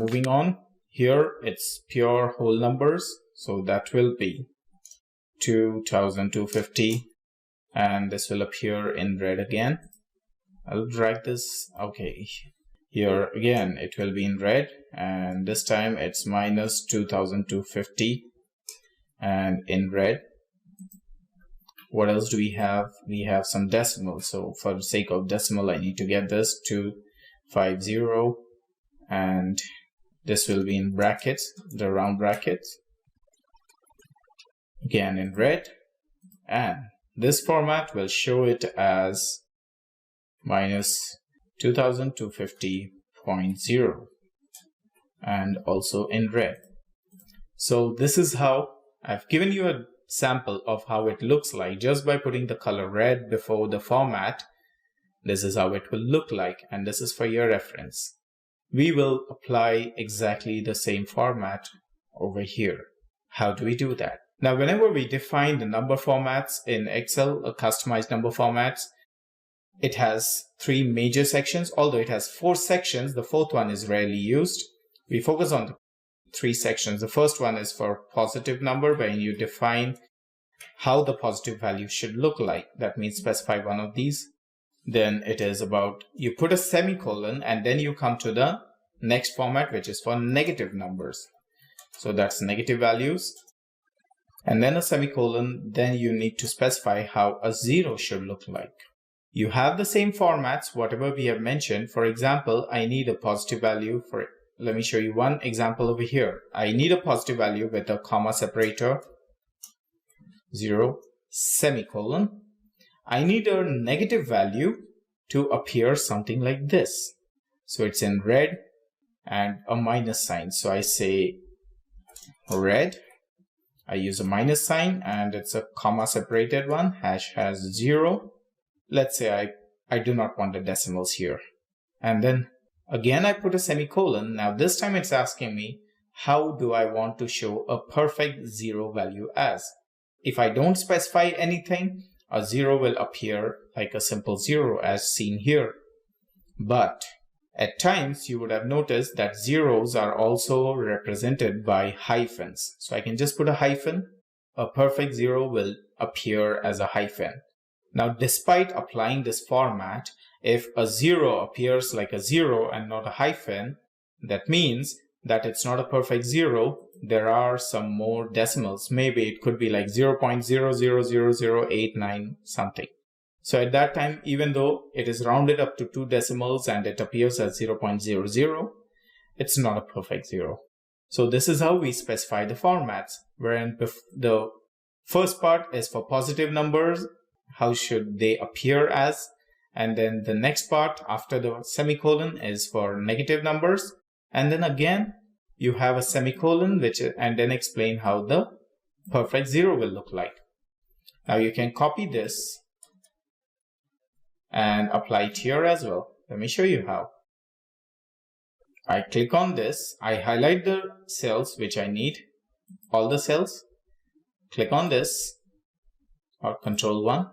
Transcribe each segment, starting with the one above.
moving on. Here it's pure whole numbers, so that will be 2250, and this will appear in red again. I'll drag this. Okay, here again it will be in red, and this time it's minus 2250 and in red. What else do we have? We have some decimals, so for the sake of decimal I need to get this 250, and this will be in brackets, the round brackets, again in red, and this format will show it as minus 2250.0 and also in red. So this is how I've given you a sample of how it looks like just by putting the color red before the format. This is how it will look like, and this is for your reference. We will apply exactly the same format over here. How do we do that? Now, whenever we define the number formats in Excel, customized number formats, it has 3 major sections. Although it has 4 sections, the 4th one is rarely used. We focus on the 3 sections. The first one is for positive number, where you define how the positive value should look like. That means specify one of these. Then it is about, you put a semicolon and then you come to the next format, which is for negative numbers. So that's negative values. And then a semicolon, then you need to specify how a 0 should look like. You have the same formats, whatever we have mentioned. For example, I need a positive value for it. Let me show you one example over here. I need a positive value with a comma separator, 0, semicolon. I need a negative value to appear something like this. So it's in red and a minus sign. So I say red. I use a minus sign and it's a comma separated one. Hash has 0. Let's say I do not want the decimals here. And then again, I put a semicolon. Now this time it's asking me, how do I want to show a perfect 0 value as? If I don't specify anything, a 0 will appear like a simple 0 as seen here. But at times you would have noticed that zeros are also represented by hyphens. So I can just put a hyphen. A perfect 0 will appear as a hyphen. Now, despite applying this format, if a 0 appears like a 0 and not a hyphen, that means that it's not a perfect 0. There are some more decimals. Maybe it could be like 0.000089 something. So at that time, even though it is rounded up to 2 decimals and it appears as 0.00, it's not a perfect 0. So this is how we specify the formats, wherein the first part is for positive numbers, how should they appear as, and then the next part after the semicolon is for negative numbers, and then again you have a semicolon and then explain how the perfect 0 will look like. Now you can copy this and apply it here as well. Let me show you how. I click on this, I highlight the cells which I need, all the cells, click on this or Control 1,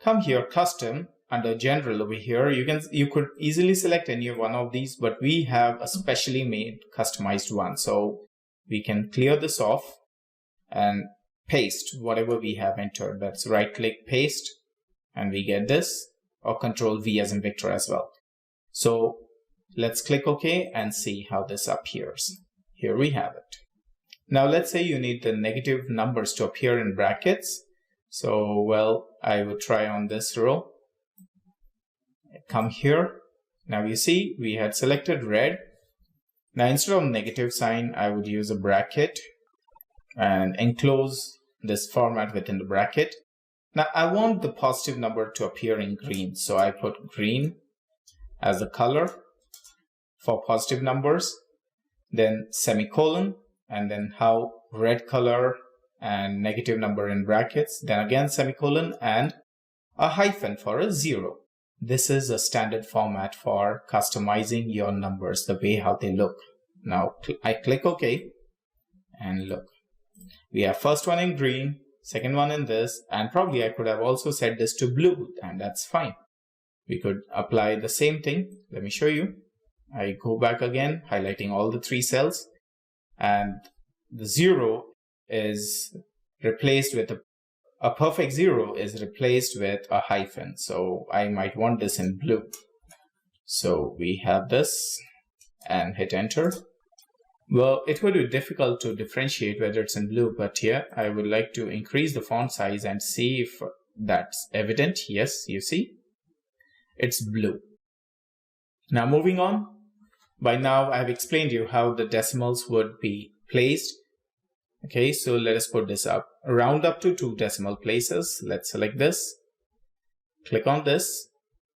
come here, custom, under general over here. You could easily select any one of these, but we have a specially made customized one. So we can clear this off and paste whatever we have entered. That's right click, paste, and we get this, or Control V as in Victor as well. So let's click OK and see how this appears. Here we have it. Now let's say you need the negative numbers to appear in brackets. So, well, I would try on this row. Come here. Now you see we had selected red. Now instead of negative sign, I would use a bracket and enclose this format within the bracket. Now I want the positive number to appear in green. So I put green as the color for positive numbers, then semicolon, and then how red color and negative number in brackets, then again semicolon and a hyphen for a 0. This is a standard format for customizing your numbers, the way how they look. Now I click OK and look. We have first one in green, second one in this, and probably I could have also set this to blue, and that's fine. We could apply the same thing. Let me show you. I go back again, highlighting all the 3 cells, and the 0 is replaced with a perfect 0 is replaced with a hyphen. So I might want this in blue. So we have this and hit enter. Well, it would be difficult to differentiate whether it's in blue, but here I would like to increase the font size and see if that's evident. Yes, you see, it's blue. Now moving on. By now I've explained you how the decimals would be placed. Okay, so let us put this up. Round up to 2 decimal places. Let's select this. Click on this.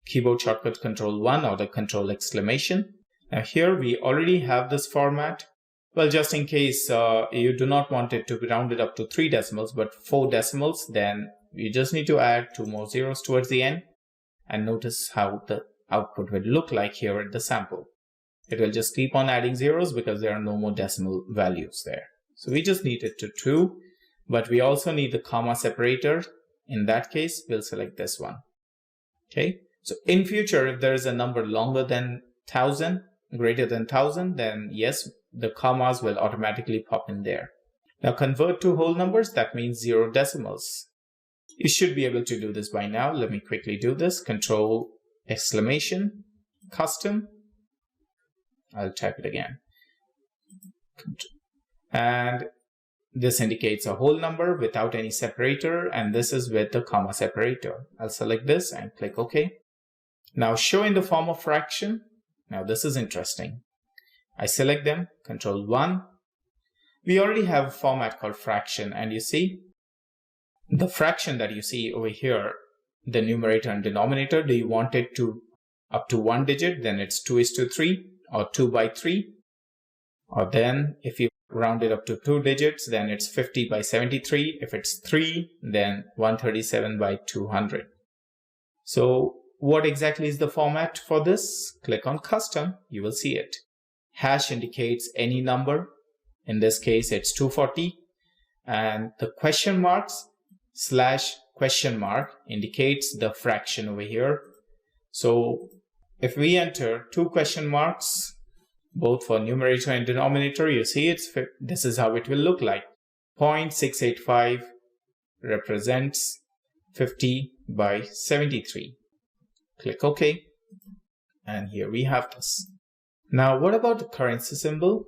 Keyboard shortcut Control-1 or the Control exclamation. Now here we already have this format. Well, just in case you do not want it to be rounded up to 3 decimals but 4 decimals, then you just need to add 2 more zeros towards the end. And notice how the output will look like here at the sample. It will just keep on adding zeros because there are no more decimal values there. So we just need it to true, but we also need the comma separator. In that case, we'll select this one. Okay. So in future, if there is a number longer than 1000, greater than 1000, then yes, the commas will automatically pop in there. Now convert to whole numbers, that means 0 decimals. You should be able to do this by now. Let me quickly do this. Control exclamation, custom. I'll type it again. And this indicates a whole number without any separator, and this is with the comma separator. I'll select this and click OK. Now show in the form of fraction. Now this is interesting. I select them, Control-1. We already have a format called fraction, and you see the fraction that you see over here, the numerator and denominator. Do you want it to up to 1 digit? Then it's 2:3 or 2 by 3. Or then if you round it up to 2 digits, then it's 50 by 73. If it's 3, then 137 by 200. So what exactly is the format for this? Click on custom, you will see it. Hash indicates any number. In this case, it's 240. And the question marks / question mark indicates the fraction over here. So if we enter 2 question marks, both for numerator and denominator, you see this is how it will look like. 0.685 represents 50 by 73. Click OK. And here we have this. Now, what about the currency symbol?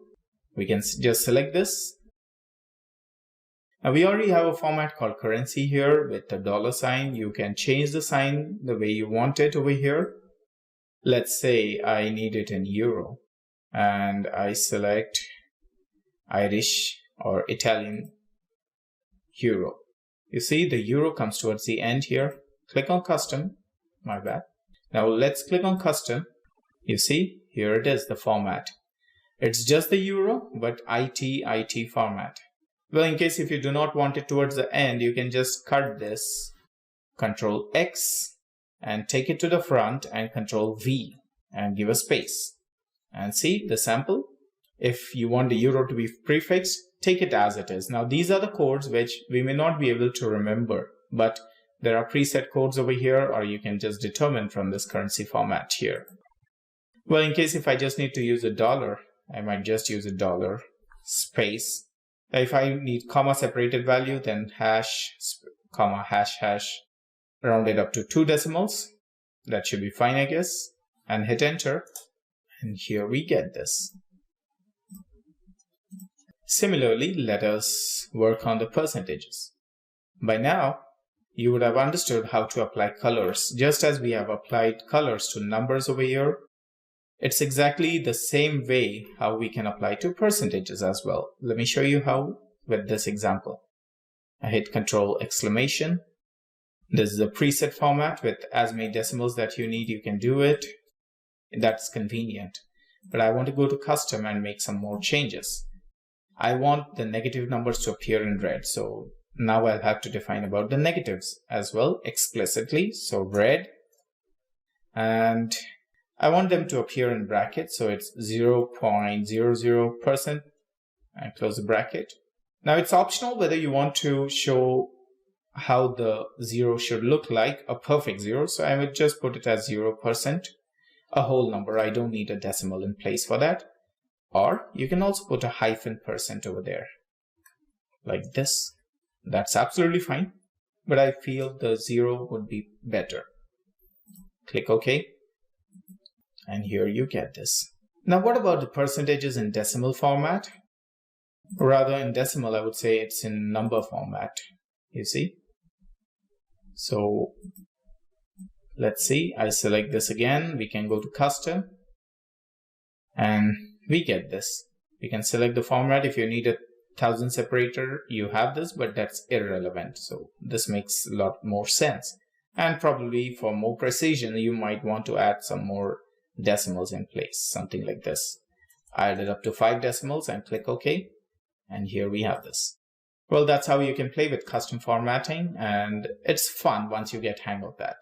We can just select this. Now, we already have a format called currency here with the $sign. You can change the sign the way you want it over here. Let's say I need it in euro. And I select Irish or Italian euro. You see the euro comes towards the end here. Click on custom. My bad. Now let's click on custom. You see here it is, the format. It's just the euro but IT format. Well, in case if you do not want it towards the end, you can just cut this, Control X, and take it to the front and Control V and give a space. And see the sample. If you want the euro to be prefixed, take it as it is. Now these are the codes which we may not be able to remember, but there are preset codes over here, or you can just determine from this currency format here. Well, in case if I just need to use a dollar, I might just use a dollar space. If I need comma separated value, then hash, comma, hash, round it up to 2 decimals. That should be fine, I guess. And hit enter. And here we get this. Similarly, let us work on the percentages. By now, you would have understood how to apply colors. Just as we have applied colors to numbers over here, it's exactly the same way how we can apply to percentages as well. Let me show you how with this example. I hit Control exclamation. This is a preset format with as many decimals that you need, you can do it. That's convenient. But I want to go to custom and make some more changes. I want the negative numbers to appear in red. So now I'll have to define about the negatives as well explicitly. So red. And I want them to appear in brackets. So it's 0.00% and close the bracket. Now it's optional whether you want to show how the 0 should look like, a perfect 0. So I would just put it as 0%. a whole number. I don't need a decimal in place for that. Or you can also put a -% over there like this. That's absolutely fine, but I feel the 0 would be better. Click OK. And here you get this. Now, what about the percentages in decimal format? Rather, in decimal, I would say it's in number format, you see. So let's see, I select this again. We can go to custom and we get this. We can select the format. If you need a 1000 separator, you have this, but that's irrelevant. So this makes a lot more sense. And probably for more precision, you might want to add some more decimals in place, something like this. I added up to 5 decimals and click OK. And here we have this. Well, that's how you can play with custom formatting, and it's fun once you get hang of that.